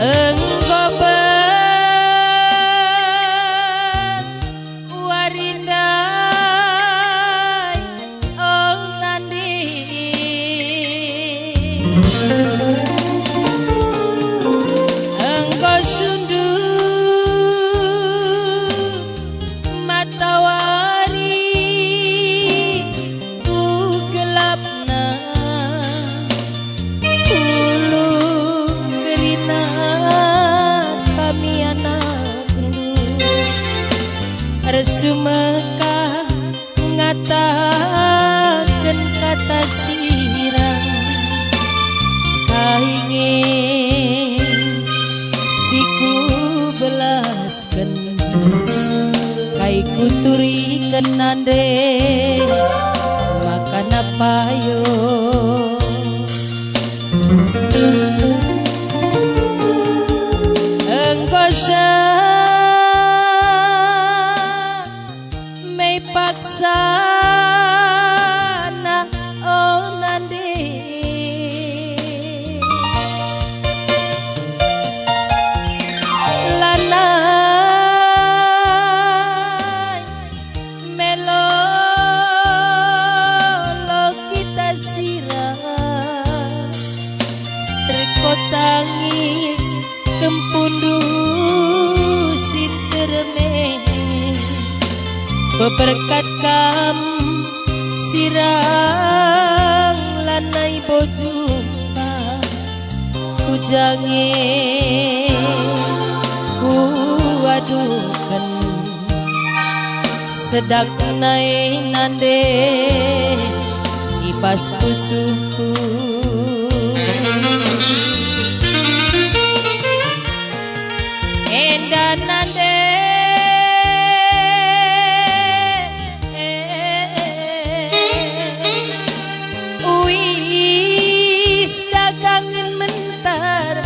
engko warindai oh nandi engko sundu matawari ku gelapna ulu gerina kami anak resu Mekah ngatakan kata sirang kaingin siku belaskan kai kuturikan nande makan apa yo engkau mei paksa na oh nandi lanai melo lo kita sirah serko tangis kempundu sinterme beberkat kam sirang lanai bojumpa kujange ku adukan sedak nai nande ipas pusuku endan nande uis dagangan mentar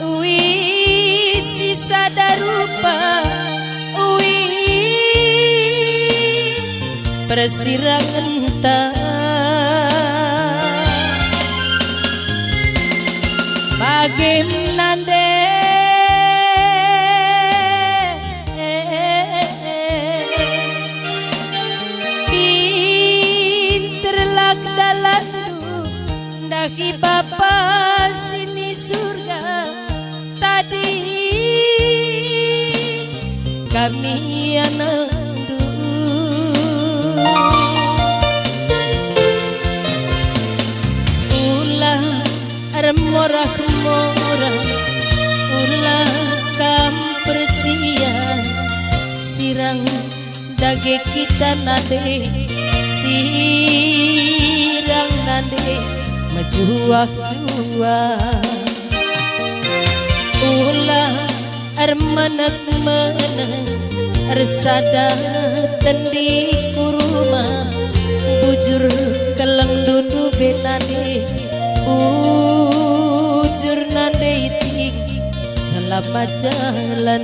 uis sisa darupa uis persirangan entar bagaimana pinterlak dalandu dahi bapa sini surga tadi kami anak morah-morah ulah kam percian sirang dage kita nade sirang nade majuah-juah ulah armanak-manak resada tendi kuruma bujur keleng dundu benade bujur nande iting selamat jalan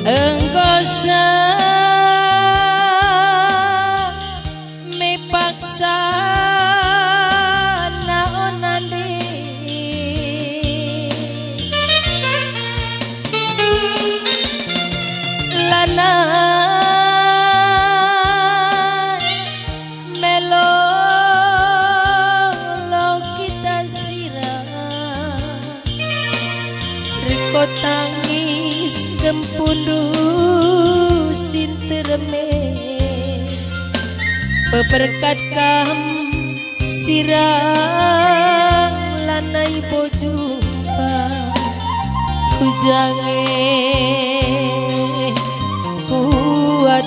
engkau me paksa naon nandi lana melo lo kita sirah serko tangis kempundu sinterme beberkat kam sirang lanai bojumpa kujange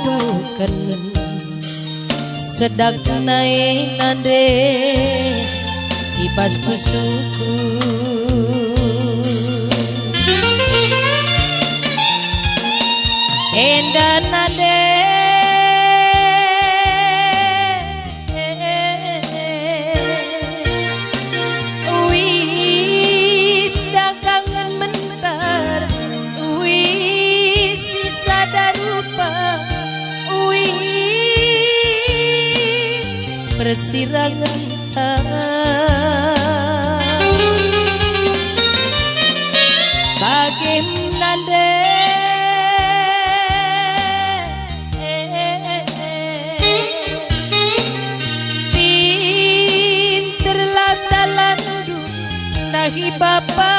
waduhkan sedak naik nade ibas pusuku endah nade wis dah kangen mentar wis sisa darupa wis persirangan bagaimana pinter landu dahi bapa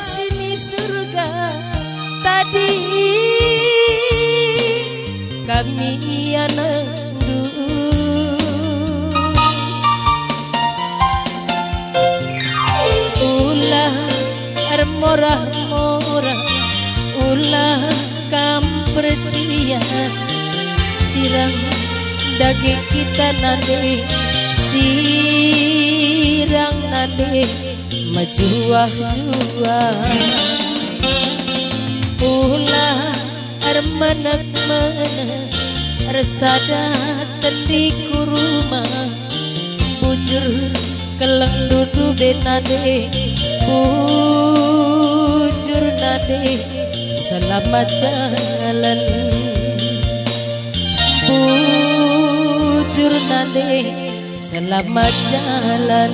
sini surga tadi kami anak morah-morah ulah kam percaya sirang daging kita nade sirang nade majuah-juah ulah armanak-manak resada tendi kuruma bujur keleng dudu benade bujur nade selamat jalan bujur nade selamat jalan